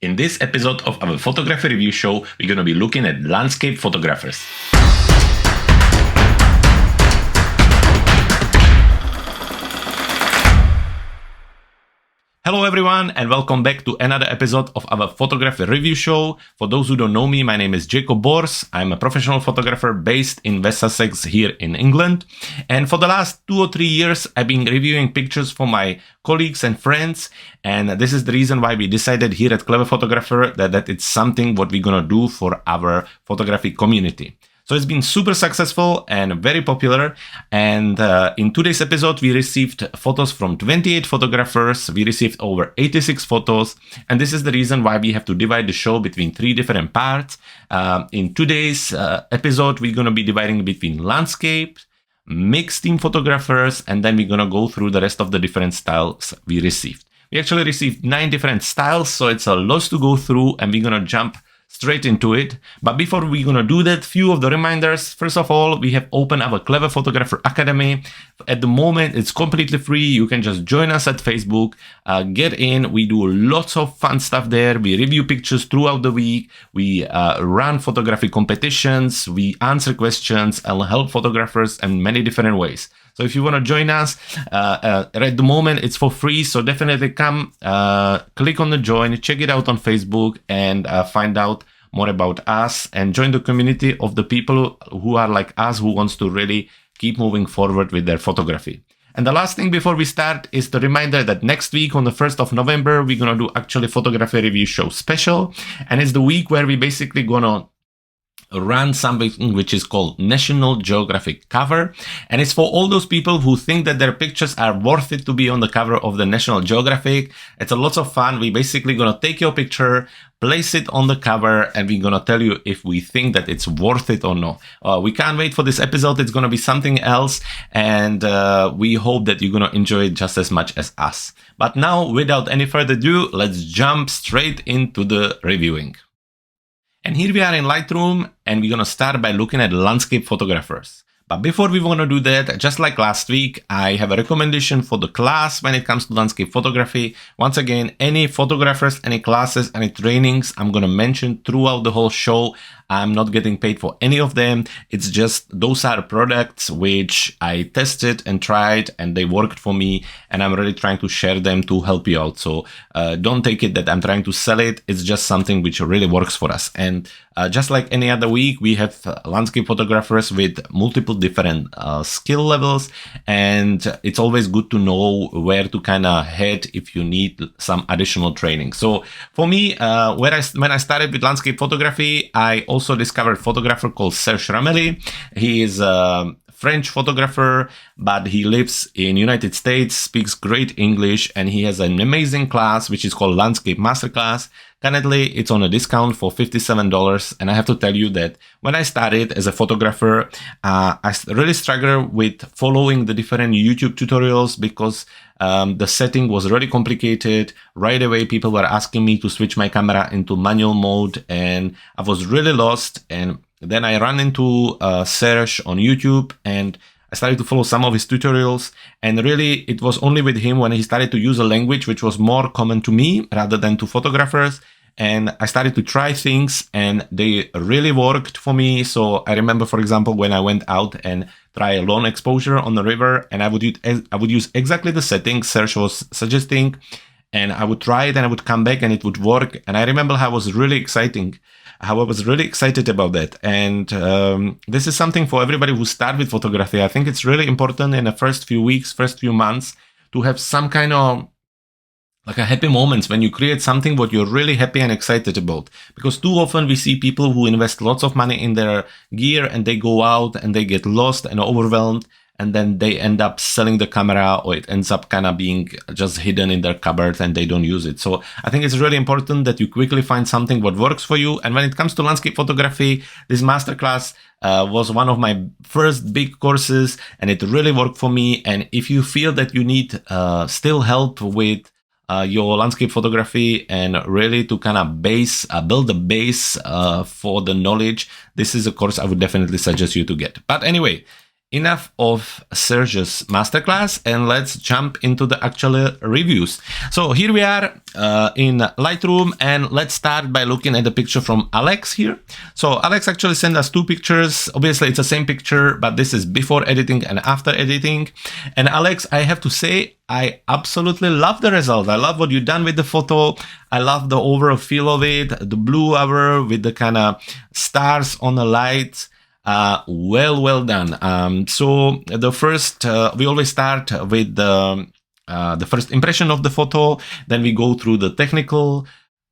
In this episode of our photography review show, we're going to be looking at landscape photographers. Hello everyone and welcome back to another episode of our photography review show. For those who don't know me, my name is Jakub. I'm a professional photographer based in West Sussex here in England. And for the last 2 or 3 years, I've been reviewing pictures for my colleagues and friends. And this is the reason why we decided here at Clever Photographer that it's something what we're going to do for our photography community. So it's been super successful and very popular. And in today's episode, we received photos from 28 photographers. We received over 86 photos. And this is the reason why we have to divide the show between 3 different parts. In today's episode, we're going to be dividing between landscape, mixed team photographers, and then we're going to go through the rest of the different styles we received. We actually received 9 different styles, so it's a lot to go through, and we're going to jump straight into it. But before we're going to do that, few of the reminders. First of all, we have opened our Clever Photographer Academy. At the moment, it's completely free. You can just join us at Facebook, get in. We do lots of fun stuff there. We review pictures throughout the week. We run photography competitions. We answer questions and help photographers in many different ways. So if you want to join us, at the moment it's for free. So definitely come, click on the join, check it out on Facebook, and find out more about us and join the community of the people who are like us, who wants to really keep moving forward with their photography. And the last thing before we start is the reminder that next week on the 1st of November, we're going to do actually photography review show special. And it's the week where we basically going to run something which is called National Geographic cover. And it's for all those people who think that their pictures are worth it to be on the cover of the National Geographic. It's a lot of fun. We're basically going to take your picture, place it on the cover, and we're going to tell you if we think that it's worth it or not. We can't wait for this episode. It's going to be something else. And we hope that you're going to enjoy it just as much as us. But now, without any further ado, let's jump straight into the reviewing. And here we are in Lightroom, and we're going to start by looking at landscape photographers. But before we want to do that, just like last week, I have a recommendation for the class when it comes to landscape photography. Once again, any photographers, any classes, any trainings I'm going to mention throughout the whole show. I'm not getting paid for any of them. It's just those are products which I tested and tried and they worked for me, and I'm really trying to share them to help you out. So don't take it that I'm trying to sell it. It's just something which really works for us. And just like any other week, we have landscape photographers with multiple different skill levels, and it's always good to know where to kind of head if you need some additional training. So for me, when I started with landscape photography, I also discovered a photographer called Serge Ramelli. He is a French photographer, but he lives in United States, speaks great English, and he has an amazing class which is called Landscape Masterclass. Currently, it's on a discount for $57, and I have to tell you that when I started as a photographer, I really struggled with following the different YouTube tutorials because the setting was really complicated. Right away, people were asking me to switch my camera into manual mode, and I was really lost. And then I ran into Serge on YouTube, and I started to follow some of his tutorials, and really it was only with him when he started to use a language which was more common to me rather than to photographers. And I started to try things and they really worked for me. So I remember, for example, when I went out and try a long exposure on the river, and I would use exactly the settings Serge was suggesting, and I would try it and I would come back and it would work. And I remember how I was really excited about that. And this is something for everybody who starts with photography. I think it's really important in the first few weeks, first few months, to have some kind of like a happy moments when you create something what you're really happy and excited about. Because too often we see people who invest lots of money in their gear and they go out and they get lost and overwhelmed, and then they end up selling the camera, or it ends up kind of being just hidden in their cupboard and they don't use it. So I think it's really important that you quickly find something what works for you. And when it comes to landscape photography, this masterclass was one of my first big courses, and it really worked for me. And if you feel that you need still help with your landscape photography and really to kind of build a base for the knowledge, this is a course I would definitely suggest you to get. But anyway, enough of Serge's masterclass, and let's jump into the actual reviews. So here we are in Lightroom, and let's start by looking at the picture from Alex here. So Alex actually sent us two pictures. Obviously it's the same picture, but this is before editing and after editing. And Alex, I have to say, I absolutely love the result. I love what you've done with the photo. I love the overall feel of it, the blue hour with the kind of stars on the lights. Well done. So the first, we always start with the first impression of the photo. Then we go through the technical,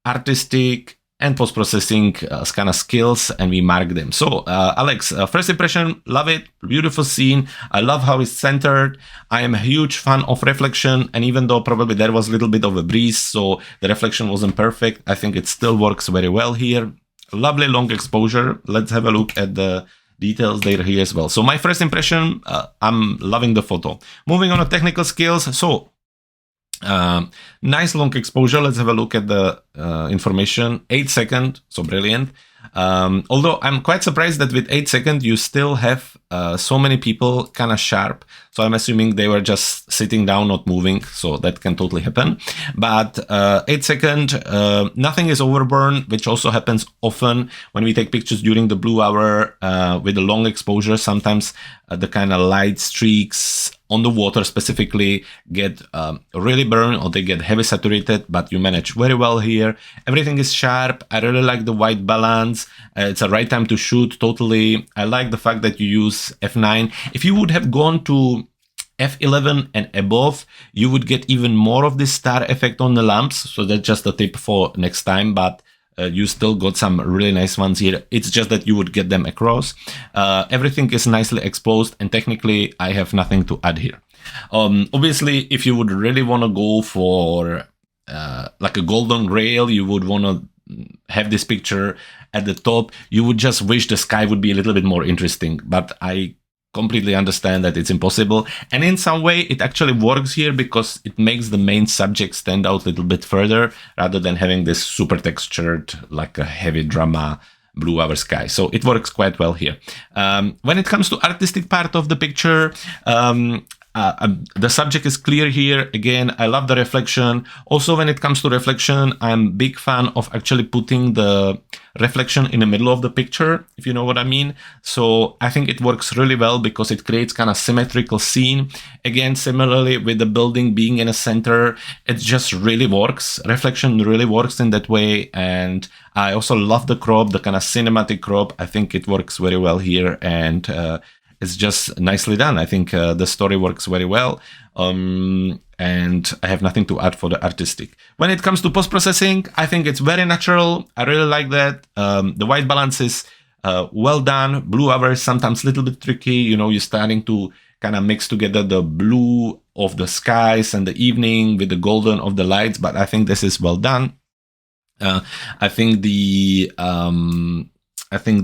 artistic, and post-processing kind of skills, and we mark them. So Alex, first impression, love it, beautiful scene. I love how it's centered. I am a huge fan of reflection, and even though probably there was a little bit of a breeze, so the reflection wasn't perfect, I think it still works very well here. Lovely long exposure. Let's have a look at the details there here as well. So my first impression, I'm loving the photo. Moving on to technical skills. So nice long exposure. Let's have a look at the information. 8 seconds, so brilliant. Although I'm quite surprised that with 8 seconds you still have so many people kind of sharp. So I'm assuming they were just sitting down, not moving. So that can totally happen. But 8 seconds, nothing is overburned, which also happens often when we take pictures during the blue hour with a long exposure. Sometimes the kind of light streaks on the water specifically get really burned, or they get heavy saturated, but you manage very well here. Everything is sharp. I really like the white balance. It's a right time to shoot totally. I like the fact that you use f9. If you would have gone to f11 and above, you would get even more of this star effect on the lamps. So that's just a tip for next time, but you still got some really nice ones here. It's just that you would get them across. Everything is nicely exposed, and technically I have nothing to add here. Obviously, if you would really want to go for like a golden grail, you would want to have this picture at the top. You would just wish the sky would be a little bit more interesting, but I completely understand that it's impossible. And in some way it actually works here because it makes the main subject stand out a little bit further rather than having this super textured, like a heavy drama blue hour sky. So it works quite well here. When it comes to artistic part of the picture, the subject is clear here. Again, I love the reflection. Also, when it comes to reflection, I'm a big fan of actually putting the reflection in the middle of the picture, if you know what I mean. So I think it works really well because it creates kind of symmetrical scene. Again, similarly with the building being in a center, it just really works. Reflection really works in that way. And I also love the crop, the kind of cinematic crop. I think it works very well here, and it's just nicely done. I think the story works very well, and I have nothing to add for the artistic. When it comes to post-processing, I think it's very natural. I really like that. The white balance is well done. Blue hour is sometimes a little bit tricky. You know, you're starting to kind of mix together the blue of the skies and the evening with the golden of the lights, but I think this is well done. I think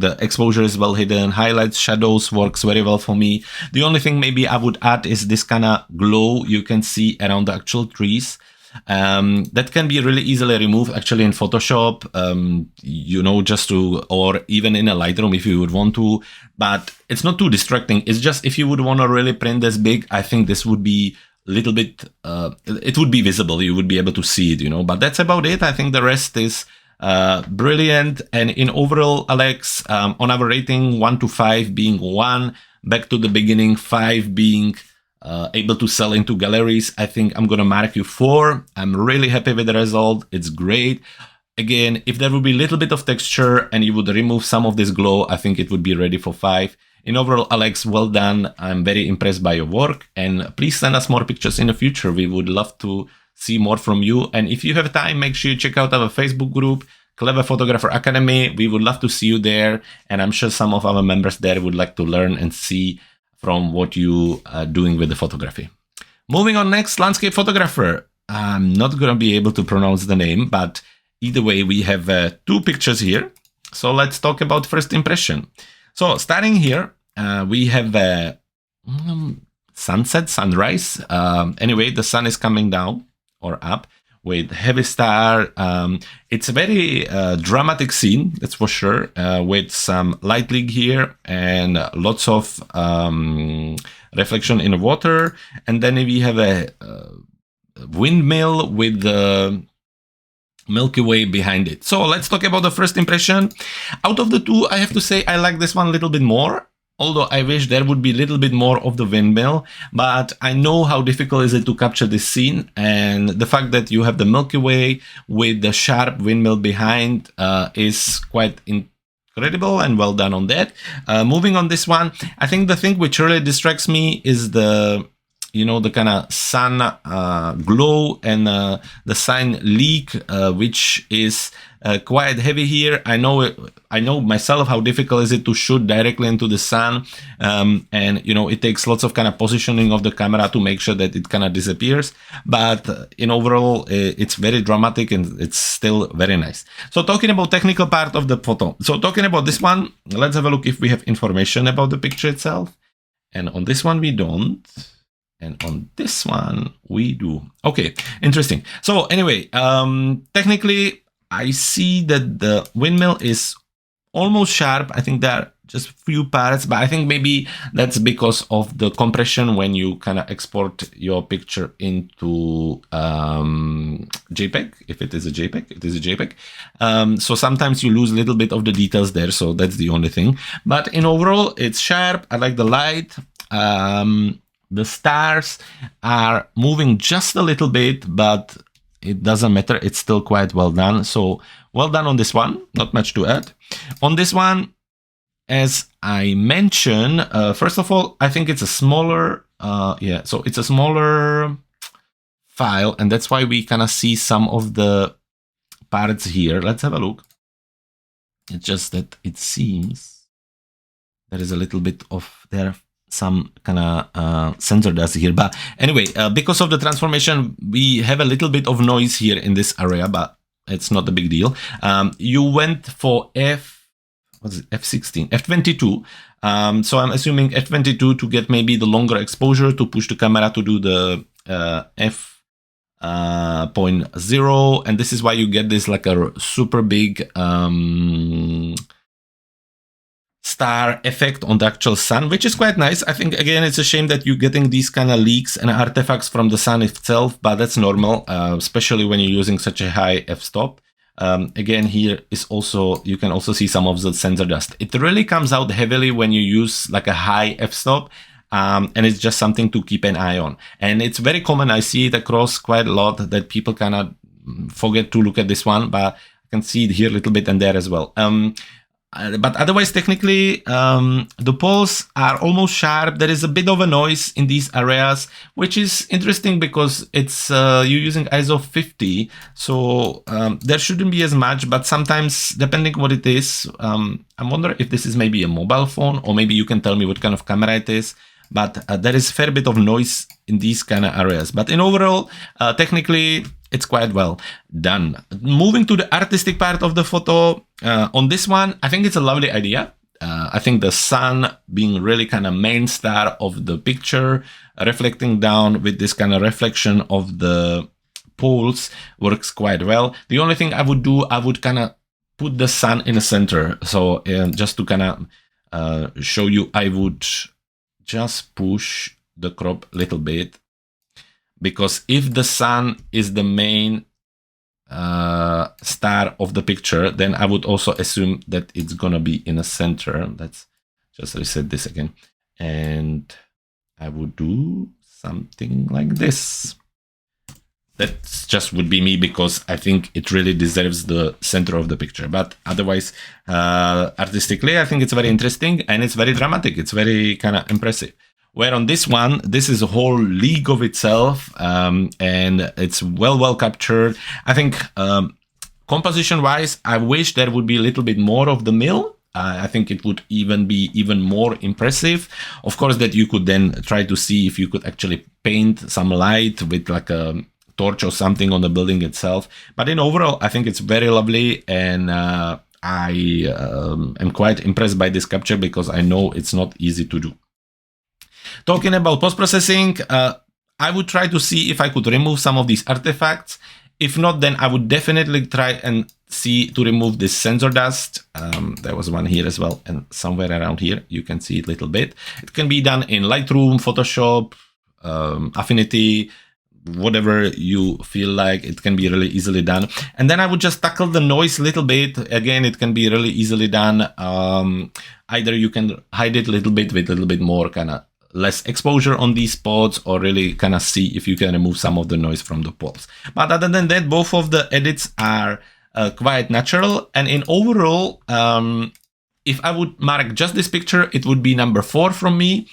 the exposure is well hidden. Highlights, shadows works very well for me. The only thing maybe I would add is this kind of glow you can see around the actual trees. That can be really easily removed actually in Photoshop, you know, just to, or even in a Lightroom if you would want to, but it's not too distracting. It's just if you would want to really print this big, I think this would be a little bit, it would be visible. You would be able to see it, you know, but that's about it. I think the rest is brilliant. And in overall, Alex, on our rating 1 to 5 being 1, back to the beginning, 5 being able to sell into galleries, I think I'm gonna mark you 4. I'm really happy with the result. It's great. Again, if there would be a little bit of texture and you would remove some of this glow, I think it would be ready for 5. In overall, Alex, well done. I'm very impressed by your work, and please send us more pictures in the future. We would love to see more from you. And if you have time, make sure you check out our Facebook group, Clever Photographer Academy. We would love to see you there. And I'm sure some of our members there would like to learn and see from what you are doing with the photography. Moving on next, landscape photographer. I'm not going to be able to pronounce the name, but either way, we have 2 pictures here. So let's talk about first impression. So starting here, we have a sunset, sunrise. Anyway, the sun is coming down or up with heavy star. It's a very dramatic scene, that's for sure, with some light leak here and lots of reflection in the water. And then we have a windmill with the Milky Way behind it. So let's talk about the first impression. Out of the two, I have to say I like this one a little bit more. Although I wish there would be a little bit more of the windmill, but I know how difficult it is to capture this scene, and the fact that you have the Milky Way with the sharp windmill behind is quite incredible and well done on that. Moving on this one, I think the thing which really distracts me is the kind of sun glow and the sun leak, which is quite heavy here. I know myself how difficult is it to shoot directly into the sun, and it takes lots of kind of positioning of the camera to make sure that it kind of disappears. But in overall, it's very dramatic and it's still very nice. So talking about technical part of the photo. So talking about this one, let's have a look if we have information about the picture itself. And on this one we don't. And on this one, we do. Okay, interesting. So anyway, technically, I see that the windmill is almost sharp. I think there are just few parts, but I think maybe that's because of the compression when you kind of export your picture into JPEG. If it is a JPEG, it is a JPEG. So sometimes you lose a little bit of the details there. So that's the only thing. But in overall, it's sharp. I like the light. The stars are moving just a little bit, but it doesn't matter. It's still quite well done. So well done on this one. Not much to add. On this one, as I mentioned, first of all, I think it's a smaller, so it's a smaller file, and that's why we kind of see some of the parts here. Let's have a look. It's just that it seems there is a little bit of some kind of sensor dust here, but anyway, because of the transformation, we have a little bit of noise here in this area, but it's not a big deal. You went for F16, F22. So I'm assuming F22 to get maybe the longer exposure to push the camera to do the f.0, and this is why you get this like a super big star effect on the actual sun, which is quite nice. I think, again, it's a shame that you're getting these kind of leaks and artifacts from the sun itself, but that's normal, especially when you're using such a high f-stop. Again, here is also, you can also see some of the sensor dust. It really comes out heavily when you use like a high f-stop, and it's just something to keep an eye on. And it's very common, I see it across quite a lot, that people kind of forget to look at this one, but I can see it here a little bit and there as well. But otherwise, technically, the poles are almost sharp. There is a bit of a noise in these areas, which is interesting because it's you're using ISO 50, so there shouldn't be as much. But sometimes, depending what it is, I wonder if this is maybe a mobile phone, or maybe you can tell me what kind of camera it is. But there is a fair bit of noise in these kind of areas. But in overall, technically, it's quite well done. Moving to the artistic part of the photo, on this one, I think it's a lovely idea. I think the sun being really kind of main star of the picture, reflecting down with this kind of reflection of the poles works quite well. The only thing I would do, I would kind of put the sun in the center. So just to kind of show you, I would just push the crop a little bit, because if the sun is the main star of the picture, then I would also assume that it's gonna be in the center. Let's just reset this again, and I would do something like this. That just would be me, because I think it really deserves the center of the picture. But otherwise, artistically, I think it's very interesting and it's very dramatic. It's very kind of impressive. Where on this one, this is a whole league of itself, and it's well captured. I think composition-wise, I wish there would be a little bit more of the mill. I think it would even be even more impressive. Of course, that you could then try to see if you could actually paint some light with like a torch or something on the building itself. But in overall, I think it's very lovely, and I am quite impressed by this capture, because I know it's not easy to do. Talking about post-processing, I would try to see if I could remove some of these artifacts If not, then I would definitely try and see to remove this sensor dust. There was one here as well, and somewhere around here you can see it a little bit. It can be done in Lightroom, Photoshop, Affinity, whatever you feel like. It can be really easily done. And then I would just tackle the noise a little bit. Again, it can be really easily done. Either you can hide it a little bit with a little bit more kind of less exposure on these spots, or really kind of see if you can remove some of the noise from the poles. But other than that, both of the edits are quite natural. And in overall, if I would mark just this picture, it would be number 4 from me.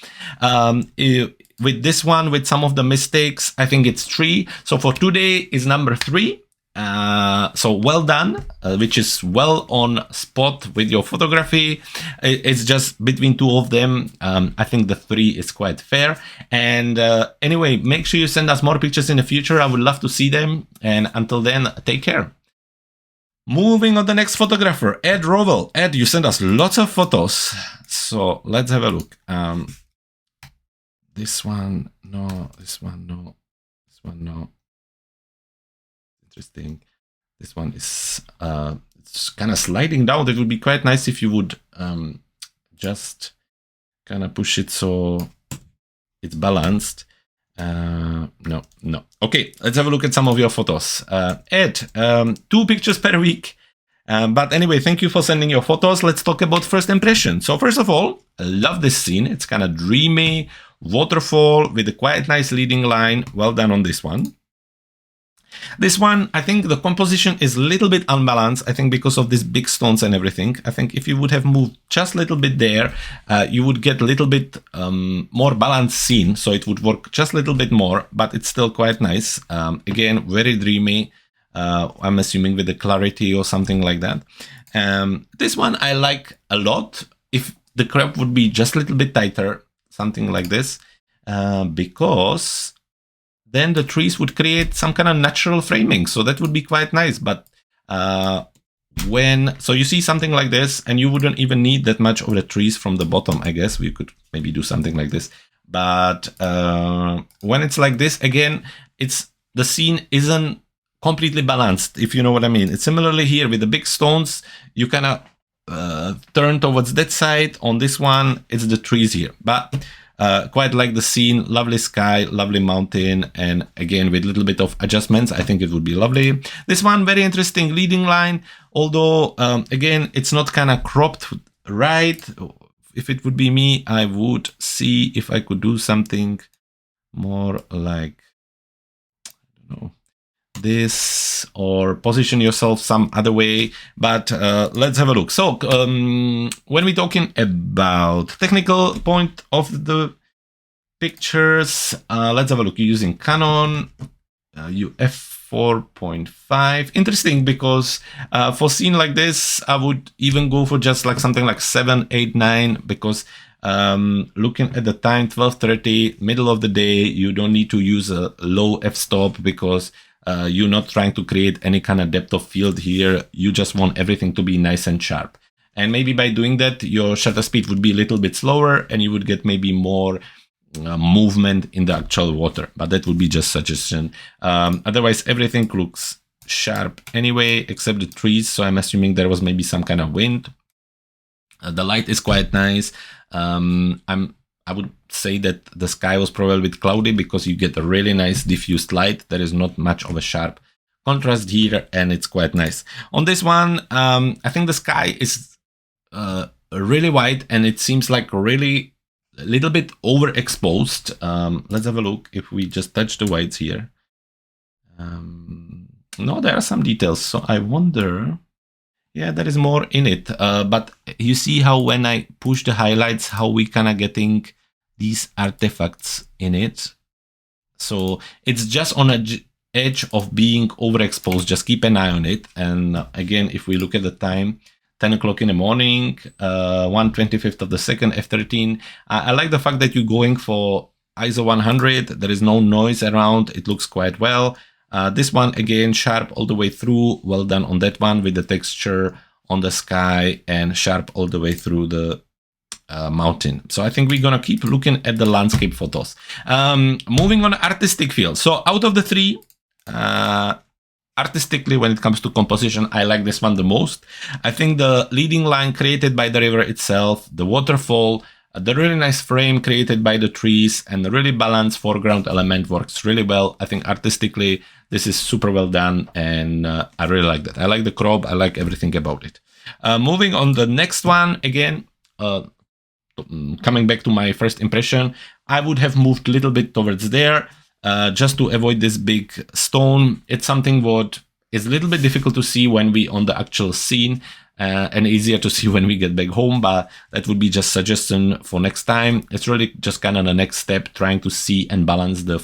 With this one, with some of the mistakes, I think it's 3. So for today is number 3. So well done, which is well on spot with your photography. It's just between 2 of them. I think the 3 is quite fair. And anyway, make sure you send us more pictures in the future. I would love to see them. And until then, take care. Moving on, the next photographer, Ed Rovel. Ed, you sent us lots of photos. So let's have a look. This one, no. This one, no. This one, no. Interesting. This one is it's kind of sliding down. It would be quite nice if you would just kind of push it so it's balanced. No. Okay, let's have a look at some of your photos. Ed, 2 pictures per week. But anyway, thank you for sending your photos. Let's talk about first impression. So first of all, I love this scene. It's kind of dreamy, waterfall with a quite nice leading line. Well done on this one. This one, I think the composition is a little bit unbalanced. I think because of these big stones and everything. I think if you would have moved just a little bit there, you would get a little bit more balanced scene. So it would work just a little bit more, but it's still quite nice. Again, very dreamy. I'm assuming with the clarity or something like that. This one I like a lot. If the crop would be just a little bit tighter, something like this, because then the trees would create some kind of natural framing. So that would be quite nice. But so you see something like this, and you wouldn't even need that much of the trees from the bottom. I guess we could maybe do something like this. But when it's like this, again, the scene isn't completely balanced, if you know what I mean. It's similarly here with the big stones, you kind of turn towards that side. On this one, it's the trees here. But quite like the scene, lovely sky, lovely mountain, and again with a little bit of adjustments, I think it would be lovely. This one, very interesting leading line, although again it's not kind of cropped right. If it would be me, I would see if I could do something more like, I don't know, this, or position yourself some other way. But let's have a look. So when we're talking about technical point of the pictures, let's have a look. You're using Canon UF 4.5. Interesting, because for scene like this, I would even go for just like something like 7, 8, 9, because looking at the time, 12:30, middle of the day, you don't need to use a low f-stop, because you're not trying to create any kind of depth of field here. You just want everything to be nice and sharp. And maybe by doing that, your shutter speed would be a little bit slower, and you would get maybe more movement in the actual water. But that would be just suggestion. Otherwise, everything looks sharp anyway, except the trees. So I'm assuming there was maybe some kind of wind. The light is quite nice. I would say that the sky was probably a bit cloudy, because you get a really nice diffused light. There is not much of a sharp contrast here, and it's quite nice. On this one, I think the sky is really white, and it seems like really a little bit overexposed. Let's have a look if we just touch the whites here. No, there are some details, so I wonder. Yeah, there is more in it. But you see how when I push the highlights, how we kind of getting these artifacts in it. So it's just on a edge of being overexposed. Just keep an eye on it. And again, if we look at the time, 10 o'clock in the morning, 1/25 of the second, f13. I like the fact that you're going for ISO 100. There is no noise around. It looks quite well. This one, again, sharp all the way through. Well done on that one, with the texture on the sky, and sharp all the way through the mountain. So I think we're going to keep looking at the landscape photos. Moving on artistic field. So out of the 3, artistically, when it comes to composition, I like this one the most. I think the leading line created by the river itself, the waterfall, the really nice frame created by the trees, and the really balanced foreground element works really well. I think artistically, this is super well done, and I really like that. I like the crop. I like everything about it. Moving on the next one, again, coming back to my first impression, I would have moved a little bit towards there, just to avoid this big stone. It's something what is a little bit difficult to see when we on the actual scene, and easier to see when we get back home, but that would be just suggestion for next time. It's really just kind of the next step, trying to see and balance the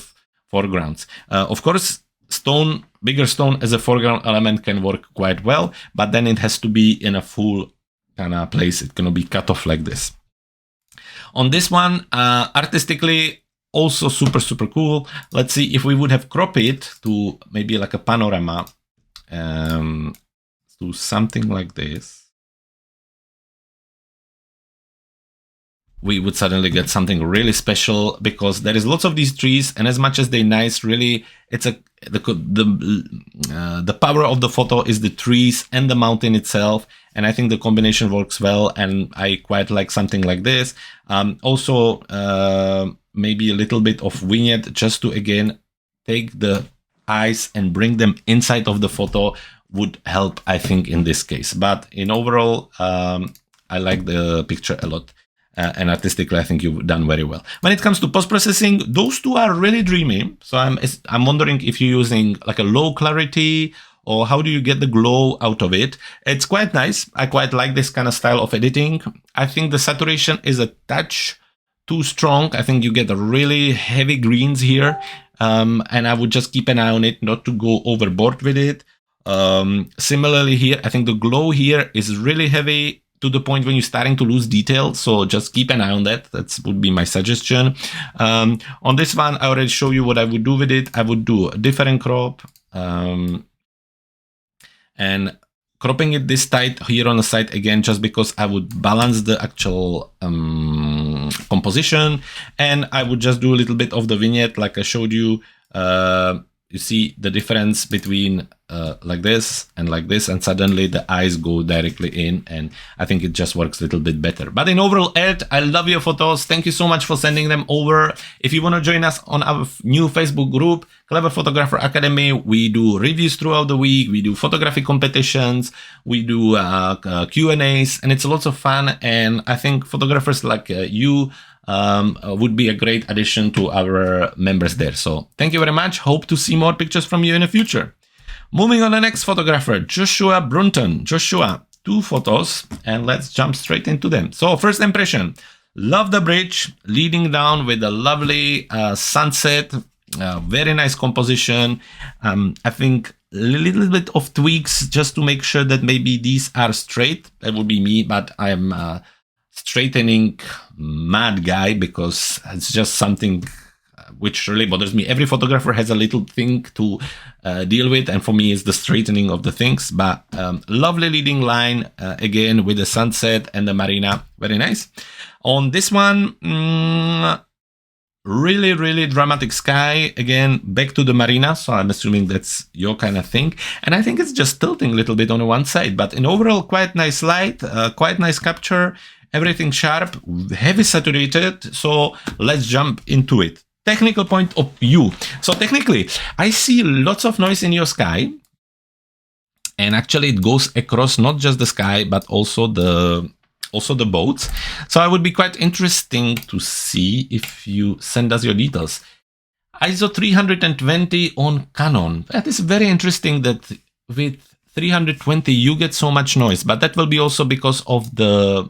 foregrounds. Of course, bigger stone as a foreground element can work quite well, but then it has to be in a full kind of place. It cannot be cut off like this. On this one, artistically, also super, super cool. Let's see if we would have cropped it to maybe like a panorama, to something like this, we would suddenly get something really special, because there is lots of these trees, and as much as they're nice, really, it's the power of the photo is the trees and the mountain itself, and I think the combination works well, and I quite like something like this. Also, maybe a little bit of vignette, just to again take the eyes and bring them inside of the photo, would help, I think, in this case. But in overall, I like the picture a lot. And artistically, I think you've done very well. When it comes to post-processing, those two are really dreamy. So I'm wondering if you're using like a low clarity, or how do you get the glow out of it? It's quite nice. I quite like this kind of style of editing. I think the saturation is a touch too strong. I think you get a really heavy greens here. And I would just keep an eye on it, not to go overboard with it. Similarly here, I think the glow here is really heavy to the point when you're starting to lose detail. So just keep an eye on that. That would be my suggestion. On this one, I already show you what I would do with it. I would do a different crop, and cropping it this tight here on the side again, just because I would balance the actual composition, and I would just do a little bit of the vignette like I showed you. You see the difference between like this, and suddenly the eyes go directly in, and I think it just works a little bit better. But in overall, Ed, I love your photos. Thank you so much for sending them over. If you want to join us on our new Facebook group, Clever Photographer Academy, we do reviews throughout the week, we do photography competitions, we do Q&As, and it's lots of fun, and I think photographers like you would be a great addition to our members there. So thank you very much. Hope to see more pictures from you in the future. Moving on, the next photographer, Joshua Brunton. Joshua, 2 photos, and let's jump straight into them. So first impression, love the bridge leading down with a lovely sunset, very nice composition. I think a little bit of tweaks just to make sure that maybe these are straight. That would be me, but I'm straightening mad guy, because it's just something which really bothers me. Every photographer has a little thing to deal with, and for me it's the straightening of the things. But lovely leading line, again with the sunset and the marina, very nice. On this one, really, really dramatic sky, again back to the marina, so I'm assuming that's your kind of thing, and I think it's just tilting a little bit on one side, but in overall quite nice light, quite nice capture, everything sharp, heavy saturated. So let's jump into it. Technical point of view. So technically, I see lots of noise in your sky, and actually it goes across not just the sky, but also the boats. So I would be quite interesting to see if you send us your details. ISO 320 on Canon. That is very interesting that with 320 you get so much noise, but that will be also because of the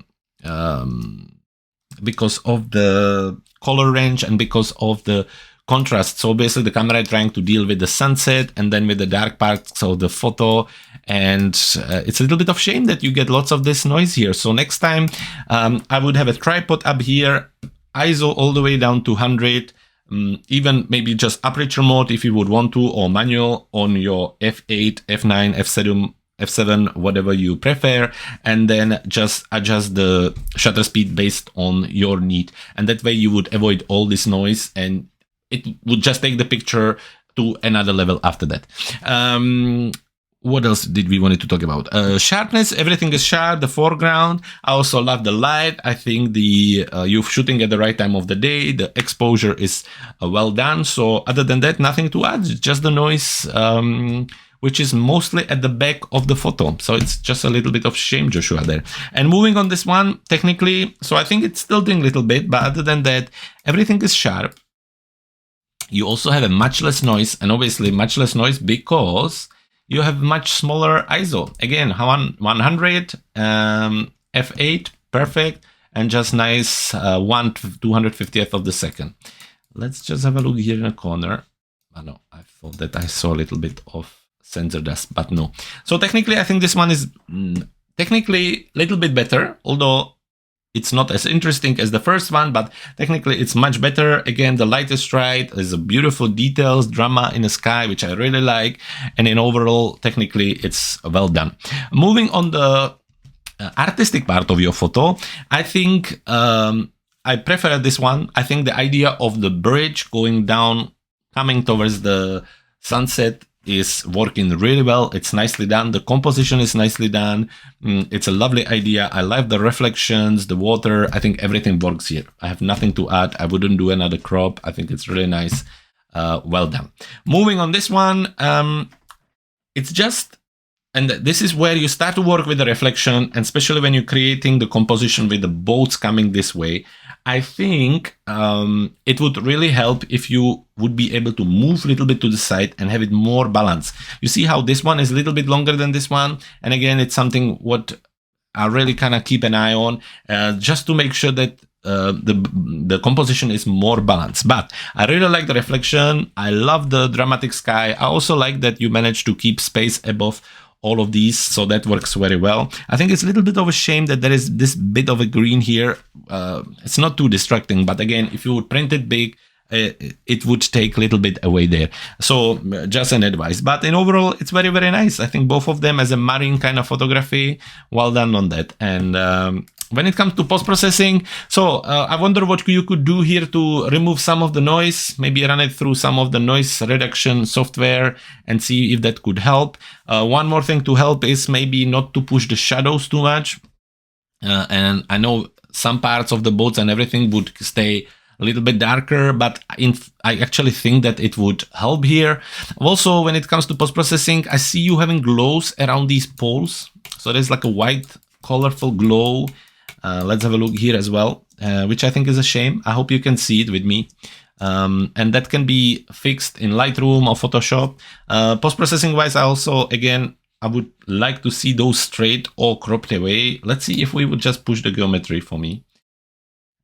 color range and because of the contrast. So basically the camera is trying to deal with the sunset and then with the dark parts of the photo, and it's a little bit of shame that you get lots of this noise here. So next time I would have a tripod up here, ISO all the way down to 100, even maybe just aperture mode if you would want to, or manual on your f8, f9, f7, whatever you prefer, and then just adjust the shutter speed based on your need. And that way you would avoid all this noise, and it would just take the picture to another level after that. What else did we wanted to talk about? Sharpness, everything is sharp, the foreground. I also love the light. I think you're shooting at the right time of the day. The exposure is well done. So other than that, nothing to add, just the noise, which is mostly at the back of the photo. So it's just a little bit of shame, Joshua, there. And moving on this one, technically, so I think it's tilting a little bit, but other than that, everything is sharp. You also have a much less noise, and obviously much less noise because you have much smaller ISO. Again, 100, f8, perfect, and just nice 1/250th of the second. Let's just have a look here in the corner. Oh no, I thought that I saw a little bit of sensor dust, but no. So technically, I think this one is technically a little bit better, although it's not as interesting as the first one, but technically it's much better. Again, the light is right. There's a beautiful details, drama in the sky, which I really like. And in overall, technically, it's well done. Moving on the artistic part of your photo, I think I prefer this one. I think the idea of the bridge going down, coming towards the sunset is working really well. It's nicely done. The composition is nicely done. It's a lovely idea. I love the reflections, the water. I think everything works here. I have nothing to add. I wouldn't do another crop. I think it's really nice. Well done. Moving on this one, it's just, and this is where you start to work with the reflection, and especially when you're creating the composition with the boats coming this way. I think it would really help if you would be able to move a little bit to the side and have it more balanced. You see how this one is a little bit longer than this one? And again, it's something what I really kind of keep an eye on, just to make sure that the composition is more balanced. But I really like the reflection. I love the dramatic sky. I also like that you managed to keep space above all of these, so that works very well. I think it's a little bit of a shame that there is this bit of a green here. It's not too distracting, but again, if you would print it big, it would take a little bit away there. So just an advice. But in overall, it's very, very nice. I think both of them as a marine kind of photography, well done on that. And when it comes to post-processing, so I wonder what you could do here to remove some of the noise, maybe run it through some of the noise reduction software and see if that could help. One more thing to help is maybe not to push the shadows too much. And I know some parts of the boats and everything would stay a little bit darker, but I actually think that it would help here. Also, when it comes to post-processing, I see you having glows around these poles. So there's like a white, colorful glow. Let's have a look here as well, which I think is a shame. I hope you can see it with me. And that can be fixed in Lightroom or Photoshop. Post-processing wise, I also, again, I would like to see those straight or cropped away. Let's see if we would just push the geometry for me.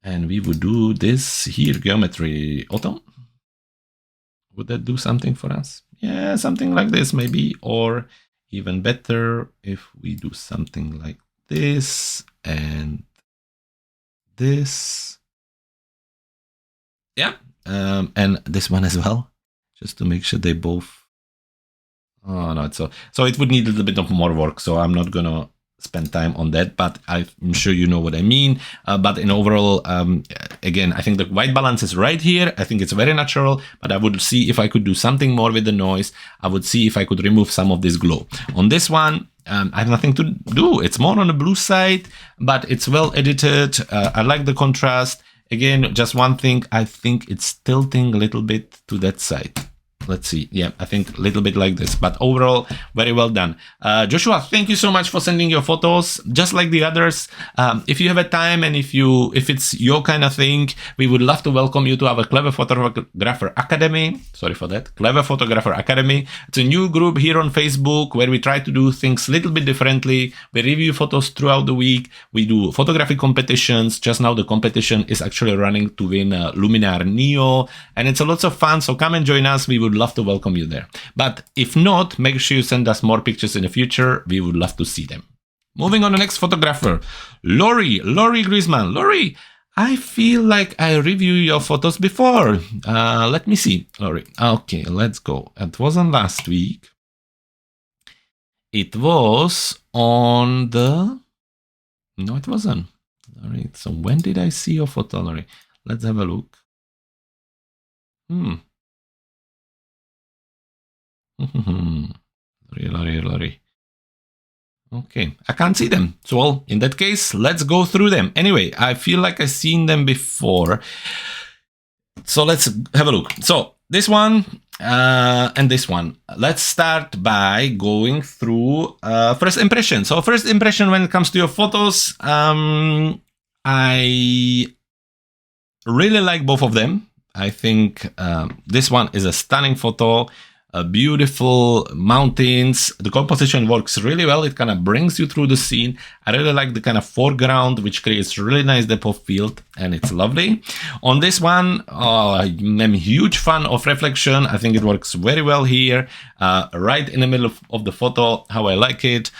And we would do this here, geometry auto. Would that do something for us? Yeah, something like this maybe. Or even better, if we do something like this and this. Yeah, and this one as well, just to make sure they both. Oh no, so it would need a little bit of more work. So I'm not gonna spend time on that, but I'm sure you know what I mean. But in overall, again, I think the white balance is right here. I think it's very natural, but I would see if I could do something more with the noise. I would see if I could remove some of this glow. On this one, I have nothing to do. It's more on the blue side, but it's well edited. I like the contrast. Again, just one thing, I think it's tilting a little bit to that side. Let's see. Yeah, I think a little bit like this, but overall, very well done. Joshua, thank you so much for sending your photos. Just like the others, if you have a time and if it's your kind of thing, we would love to welcome you to our Clever Photographer Academy. Sorry for that. Clever Photographer Academy. It's a new group here on Facebook where we try to do things a little bit differently. We review photos throughout the week. We do photography competitions. Just now the competition is actually running to win a Luminar Neo, and it's a lots of fun. So come and join us. We would love to welcome you there. But if not, make sure you send us more pictures in the future. We would love to see them. Moving on to the next photographer, Laurie Griezmann. Laurie, I feel like I reviewed your photos before. Let me see, Laurie. Okay, let's go. It wasn't last week. It was on the... No, it wasn't. Laurie, so when did I see your photo, Laurie? Let's have a look. Laurie. Okay, I can't see them. So, well, in that case, let's go through them. Anyway, I feel like I've seen them before. So let's have a look. So this one and this one. Let's start by going through first impression. So first impression when it comes to your photos, I really like both of them. I think this one is a stunning photo. Beautiful mountains. The composition works really well. It kind of brings you through the scene. I really like the kind of foreground, which creates really nice depth of field, and it's lovely. On this one, I'm a huge fan of reflection. I think it works very well here, right in the middle of the photo, how I like it.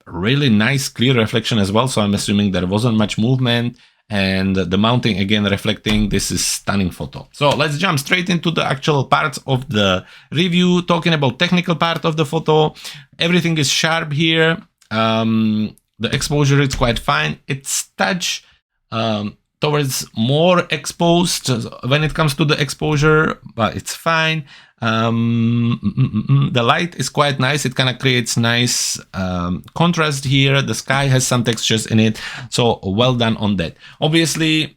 Really nice, clear reflection as well. So I'm assuming there wasn't much movement. And the mountain again reflecting. This is stunning photo. So let's jump straight into the actual parts of the review, talking about technical part of the photo. Everything is sharp here. The exposure is quite fine. It's touch towards more exposed when it comes to the exposure, but it's fine. The light is quite nice. It kind of creates nice contrast here. The sky has some textures in it. So well done on that. Obviously,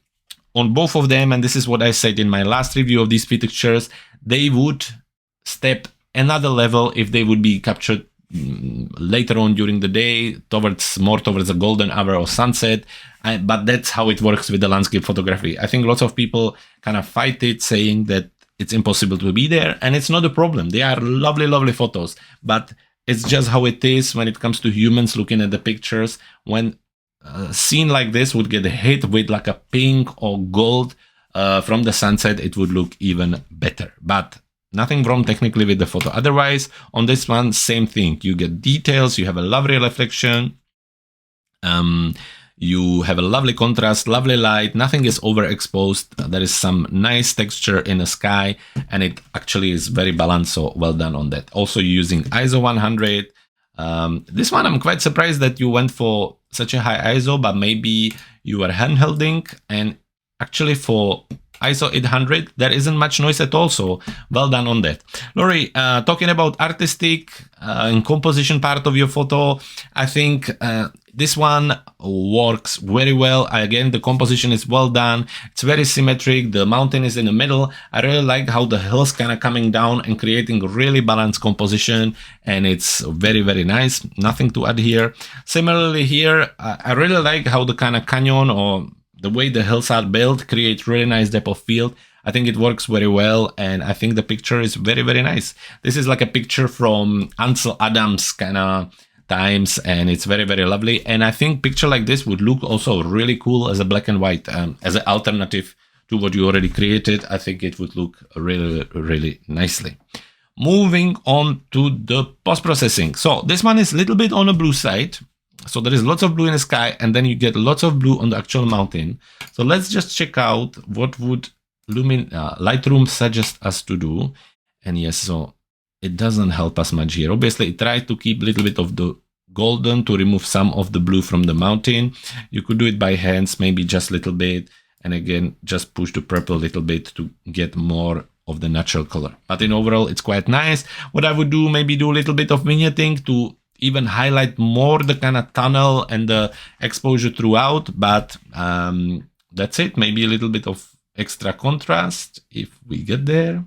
on both of them, and this is what I said in my last review of these pictures, they would step another level if they would be captured later on during the day, towards the golden hour or sunset. But that's how it works with the landscape photography. I think lots of people kind of fight it, saying that it's impossible to be there, and it's not a problem. They are lovely, lovely photos, but it's just how it is when it comes to humans looking at the pictures. When a scene like this would get hit with like a pink or gold from the sunset, it would look even better. But nothing wrong technically with the photo. Otherwise, on this one, same thing. You get details, you have a lovely reflection. You have a lovely contrast, lovely light, nothing is overexposed. There is some nice texture in the sky, and it actually is very balanced, so well done on that. Also using ISO 100. This one, I'm quite surprised that you went for such a high ISO, but maybe you are handholding, and actually for ISO 800, there isn't much noise at all, so well done on that. Laurie, talking about artistic and composition part of your photo, I think this one works very well. Again, the composition is well done. It's very symmetric. The mountain is in the middle. I really like how the hills kind of coming down and creating really balanced composition, and it's very, very nice. Nothing to add here. Similarly here, I really like how the kind of canyon or the way the hills are built creates really nice depth of field. I think it works very well, and I think the picture is very, very nice. This is like a picture from Ansel Adams kind of times, and it's very, very lovely. And I think picture like this would look also really cool as a black and white, as an alternative to what you already created. I think it would look really, really nicely. Moving on to the post-processing. So this one is a little bit on the blue side. So there is lots of blue in the sky, and then you get lots of blue on the actual mountain. So let's just check out what would Lightroom suggest us to do. And yes, so it doesn't help us much here. Obviously, it tries to keep a little bit of the golden to remove some of the blue from the mountain. You could do it by hands, maybe just a little bit. And again, just push the purple a little bit to get more of the natural color. But in overall, it's quite nice. What I would do, maybe do a little bit of vignetting to even highlight more the kind of tunnel and the exposure throughout, but that's it. Maybe a little bit of extra contrast if we get there.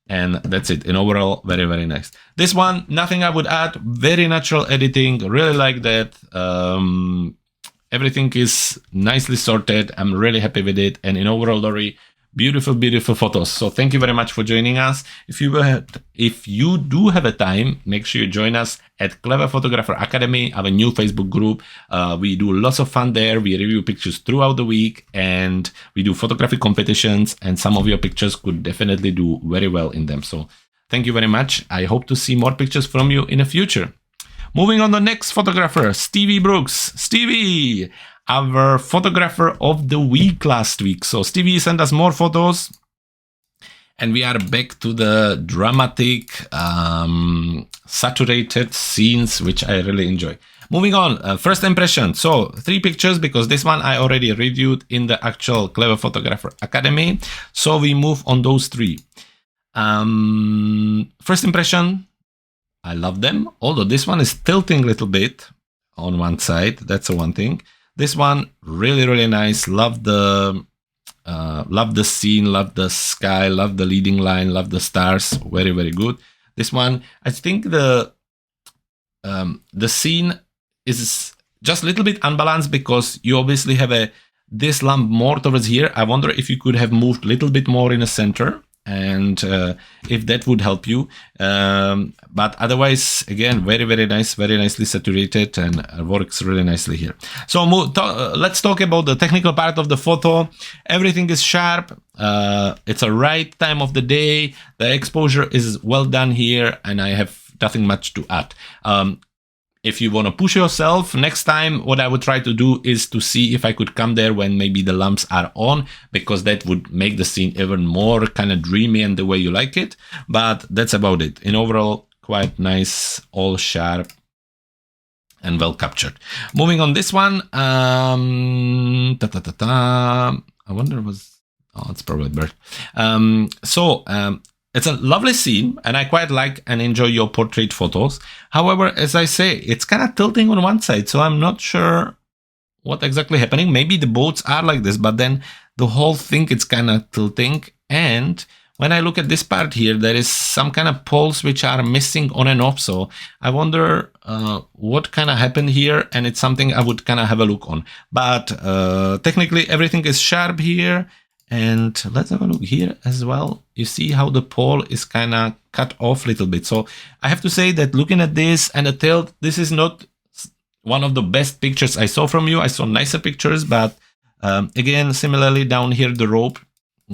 And that's it. In overall, very, very nice. This one, nothing I would add. Very natural editing. Really like that. Everything is nicely sorted. I'm really happy with it. And in overall, Laurie, beautiful, beautiful photos. So thank you very much for joining us. If you do have a time, make sure you join us at Clever Photographer Academy, our new Facebook group. We do lots of fun there. We review pictures throughout the week, and we do photography competitions, and some of your pictures could definitely do very well in them. So thank you very much. I hope to see more pictures from you in the future. Moving on to the next photographer, Stevie Brooks. Stevie, our photographer of the week last week. So Stevie sent us more photos, and we are back to the dramatic, saturated scenes, which I really enjoy. Moving on, first impression. So 3 pictures, because this one I already reviewed in the actual Clever Photographer Academy. So we move on those 3. First impression, I love them. Although this one is tilting a little bit on one side. That's the one thing. This one, really, really nice. Love the scene, love the sky, love the leading line, love the stars. Very, very good. This one, I think the scene is just a little bit unbalanced because you obviously have this lamp more towards here. I wonder if you could have moved a little bit more in the center, and if that would help you. But otherwise, again, very, very nice, very nicely saturated, and works really nicely here. So let's talk about the technical part of the photo. Everything is sharp. It's a right time of the day. The exposure is well done here, and I have nothing much to add. If you want to push yourself, next time what I would try to do is to see if I could come there when maybe the lamps are on, because that would make the scene even more kind of dreamy and the way you like it. But that's about it. In overall, quite nice, all sharp and well captured. Moving on this one. I wonder it's probably a bird. It's a lovely scene, and I quite like and enjoy your portrait photos. However, as I say, it's kind of tilting on one side, so I'm not sure what exactly happening. Maybe the boats are like this, but then the whole thing is kind of tilting. And when I look at this part here, there is some kind of poles which are missing on and off. So I wonder what kind of happened here, and it's something I would kind of have a look on. But technically, everything is sharp here. And let's have a look here as well. You see how the pole is kind of cut off a little bit. So I have to say that looking at this and the tilt, this is not one of the best pictures I saw from you. I saw nicer pictures, but again, similarly down here, the rope,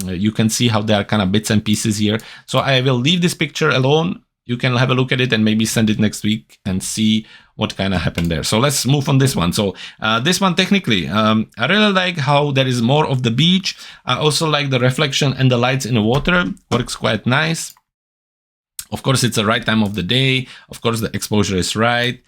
you can see how there are kind of bits and pieces here. So I will leave this picture alone. You can have a look at it and maybe send it next week and see what kind of happened there. So let's move on this one. So this one technically, I really like how there is more of the beach. I also like the reflection and the lights in the water. Works quite nice. Of course, it's the right time of the day. Of course, the exposure is right.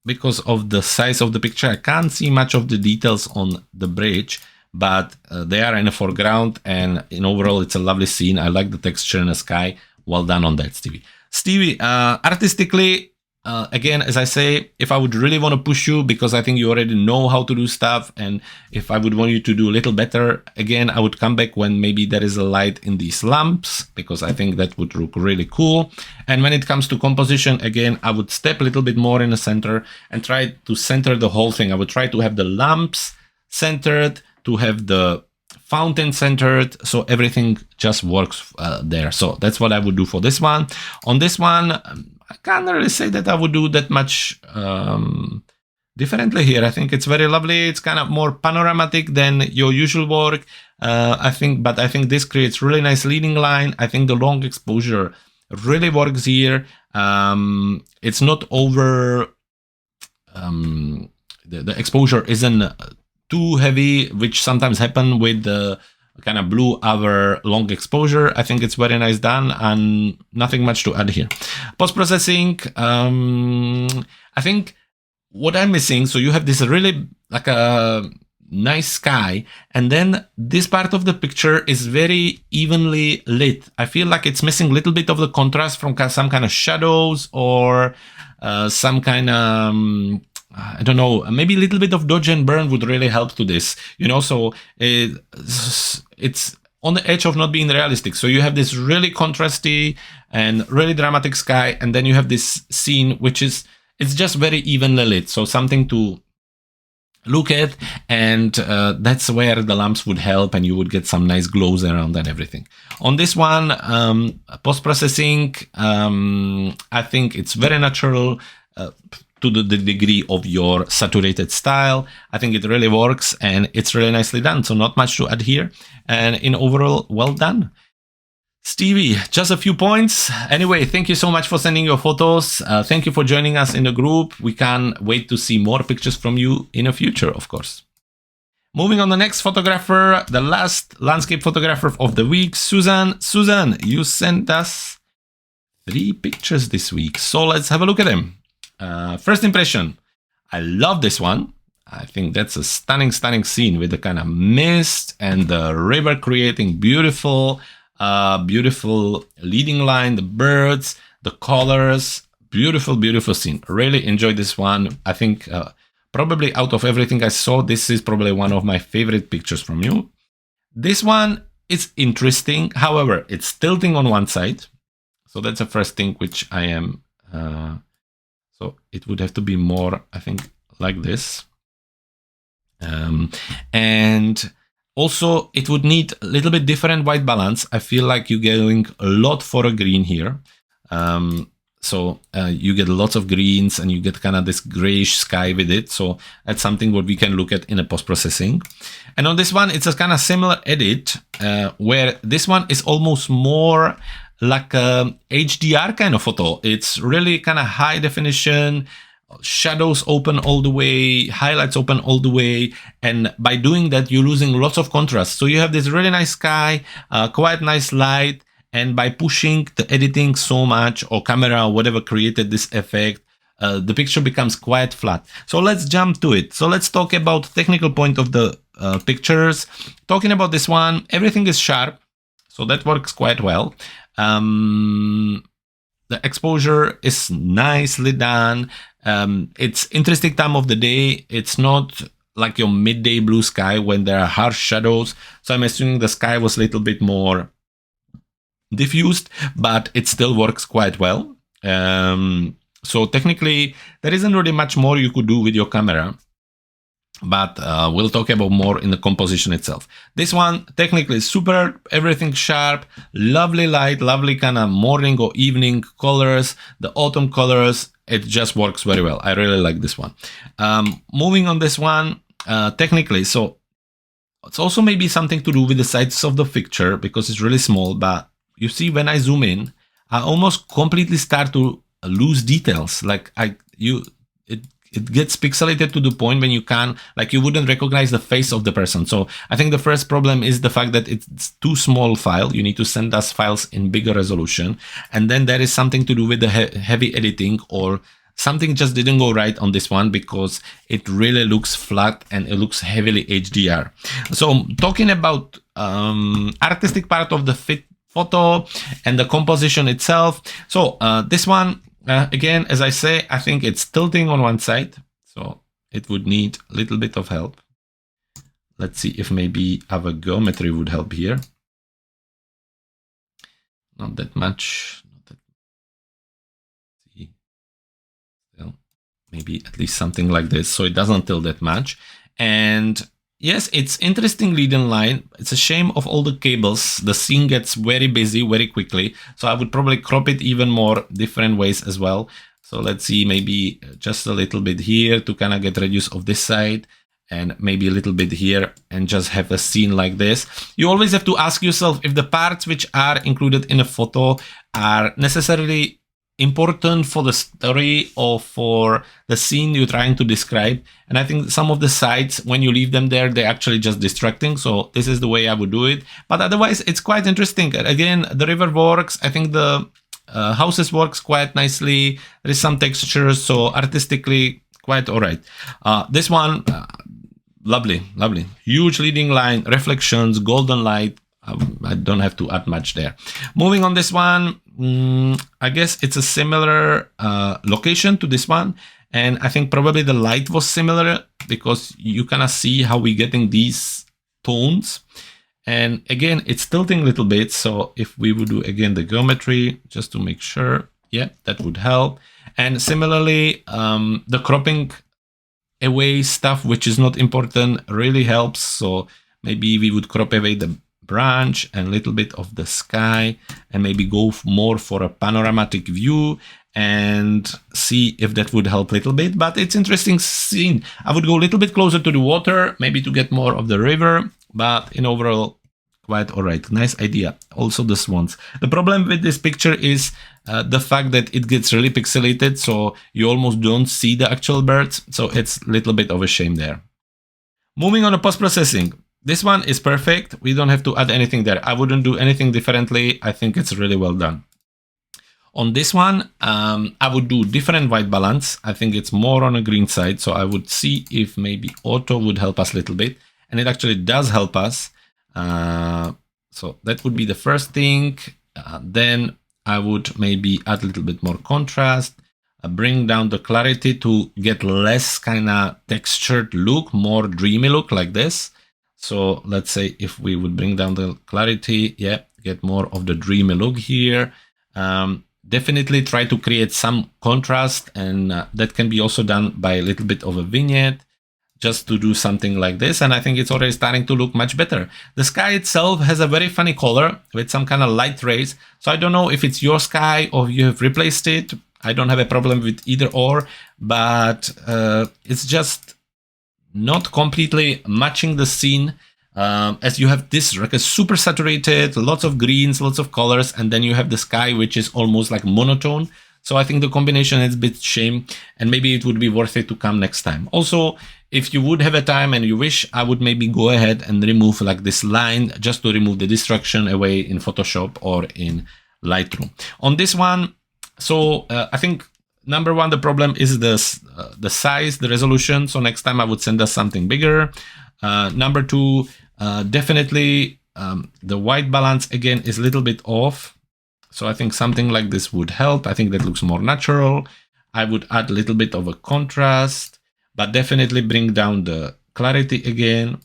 Because of the size of the picture, I can't see much of the details on the bridge, but they are in the foreground, and in overall, it's a lovely scene. I like the texture in the sky. Well done on that, Stevie. Stevie, artistically, again, as I say, if I would really want to push you, because I think you already know how to do stuff, and if I would want you to do a little better, again, I would come back when maybe there is a light in these lamps, because I think that would look really cool. And when it comes to composition, again, I would step a little bit more in the center and try to center the whole thing. I would try to have the lamps centered, to have the fountain centered, so everything just works there. So that's what I would do for this one. On this one, I can't really say that I would do that much differently here. I think it's very lovely. It's kind of more panoramic than your usual work. I think this creates really nice leading line. I think the long exposure really works here. It's not over. The exposure isn't too heavy, which sometimes happen with the kind of blue hour long exposure. I think it's very nice done, and nothing much to add here. Post-processing, I think what I'm missing, so you have this really like a nice sky, and then this part of the picture is very evenly lit. I feel like it's missing a little bit of the contrast from some kind of shadows or some kind of I don't know, maybe a little bit of dodge and burn would really help to this, you know, so it's on the edge of not being realistic. So you have this really contrasty and really dramatic sky, and then you have this scene, which is, it's just very evenly lit. So something to look at, and that's where the lamps would help, and you would get some nice glows around and everything. On this one, post-processing, I think it's very natural, to the degree of your saturated style. I think it really works, and it's really nicely done. So not much to add here. And in overall, well done. Stevie, just a few points. Anyway, thank you so much for sending your photos. Thank you for joining us in the group. We can't wait to see more pictures from you in the future, of course. Moving on, the next photographer, the last landscape photographer of the week, Susan. Susan, you sent us 3 pictures this week. So let's have a look at them. First impression, I love this one. I think that's a stunning scene with the kind of mist and the river creating beautiful Beautiful leading line, the birds, the colors, beautiful, beautiful scene. Really enjoyed this one. I think probably out of everything I saw, this is probably one of my favorite pictures from you. This one is interesting. However, it's tilting on one side. So that's the first thing which I am. So it would have to be more, I think, like this. And also it would need a little bit different white balance. I feel like you're going a lot for a green here. So you get lots of greens and you get kind of this grayish sky with it. So that's something what we can look at in a post-processing. And on this one, it's a kind of similar edit where this one is almost more like a HDR kind of photo. It's really kind of high definition, shadows open all the way, highlights open all the way. And by doing that, you're losing lots of contrast. So you have this really nice sky, quite nice light. And by pushing the editing so much, or camera or whatever created this effect, the picture becomes quite flat. So let's jump to it. So let's talk about technical point of the pictures. Talking about this one, everything is sharp. So that works quite well. The exposure is nicely done. It's interesting time of the day. It's not like your midday blue sky when there are harsh shadows. So I'm assuming the sky was a little bit more diffused, but it still works quite well. So technically, there isn't really much more you could do with your camera, but we'll talk about more in the composition itself. This one, technically super, everything sharp, lovely light, lovely kind of morning or evening colors, the autumn colors, it just works very well. I really like this one. Moving on this one, technically, so it's also maybe something to do with the size of the picture because it's really small, but you see when I zoom in, I almost completely start to lose details. Like it gets pixelated to the point when you can, like you wouldn't recognize the face of the person. So I think the first problem is the fact that it's too small file. You need to send us files in bigger resolution. And then there is something to do with the heavy editing, or something just didn't go right on this one because it really looks flat and it looks heavily HDR. So talking about artistic part of the photo and the composition itself. So this one, again, as I say, I think it's tilting on one side. So it would need a little bit of help. Let's see if maybe our geometry would help here. Not that much. Still, maybe at least something like this. So it doesn't tilt that much. And yes, it's interesting lead-in line. It's a shame of all the cables. The scene gets very busy very quickly. So I would probably crop it even more different ways as well. So let's see, maybe just a little bit here to kind of get reduce of this side, and maybe a little bit here and just have a scene like this. You always have to ask yourself if the parts which are included in a photo are necessarily important for the story or for the scene you're trying to describe. And I think some of the sides, when you leave them there, they're actually just distracting. So this is the way I would do it. But otherwise, it's quite interesting. Again, the river works. I think the houses works quite nicely. There is some textures, so artistically quite all right. This one, lovely, lovely. Huge leading line, reflections, golden light. I don't have to add much there. Moving on this one, I guess it's a similar location to this one. And I think probably the light was similar because you kind of see how we're getting these tones. And again, it's tilting a little bit. So if we would do again the geometry, just to make sure, yeah, that would help. And similarly, the cropping away stuff, which is not important, really helps. So maybe we would crop away the branch and a little bit of the sky and maybe go more for a panoramic view and see if that would help a little bit. But it's interesting scene. I would go a little bit closer to the water, maybe to get more of the river, but in overall, quite all right. Nice idea. Also the swans. The problem with this picture is the fact that it gets really pixelated, so you almost don't see the actual birds. So it's a little bit of a shame there. Moving on to post-processing. This one is perfect. We don't have to add anything there. I wouldn't do anything differently. I think it's really well done. On this one, I would do different white balance. I think it's more on a green side. So I would see if maybe auto would help us a little bit. And it actually does help us. So that would be the first thing. Then I would maybe add a little bit more contrast, bring down the clarity to get less kind of textured look, more dreamy look like this. So let's say if we would bring down the clarity, yeah, get more of the dreamy look here. Definitely try to create some contrast, and that can be also done by a little bit of a vignette, just to do something like this. And I think it's already starting to look much better. The sky itself has a very funny color with some kind of light rays. So I don't know if it's your sky or you have replaced it. I don't have a problem with either or, but it's just not completely matching the scene, as you have this like a super saturated, lots of greens, lots of colors, and then you have the sky, which is almost like monotone. So I think the combination is a bit shame, and maybe it would be worth it to come next time. Also, if you would have a time and you wish, I would maybe go ahead and remove like this line just to remove the distraction away in Photoshop or in Lightroom. On this one, so I think number one, the problem is the size, the resolution. So next time I would send us something bigger. Number two, definitely the white balance again is a little bit off. So I think something like this would help. I think that looks more natural. I would add a little bit of a contrast, but definitely bring down the clarity again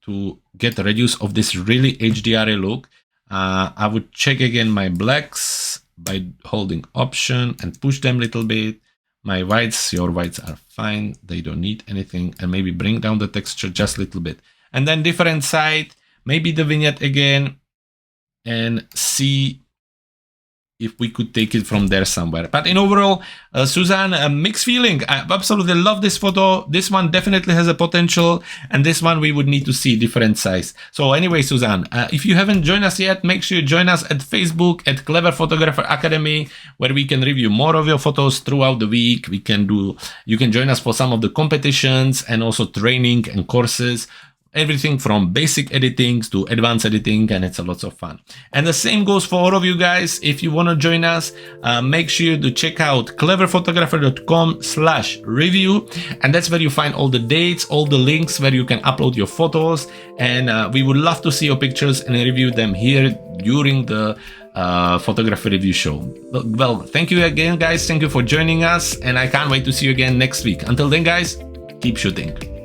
to get a reduce of this really HDR look. I would check again my blacks by holding Option and push them a little bit. My whites, your whites are fine. They don't need anything. And maybe bring down the texture just a little bit. And then different side, maybe the vignette again, and see if we could take it from there somewhere. But in overall, Suzanne, a mixed feeling. I absolutely love this photo. This one definitely has a potential, and this one we would need to see different size. So anyway, Suzanne, if you haven't joined us yet, make sure you join us at Facebook at Clever Photographer Academy, where we can review more of your photos throughout the week. You can join us for some of the competitions and also training and courses. Everything from basic editing to advanced editing, and it's a lot of fun. And the same goes for all of you guys. If you want to join us, make sure to check out cleverphotographer.com/review, and that's where you find all the dates, all the links where you can upload your photos, and we would love to see your pictures and review them here during the photography review show. Well, thank you again, guys. Thank you for joining us, and I can't wait to see you again next week. Until then, guys, keep shooting.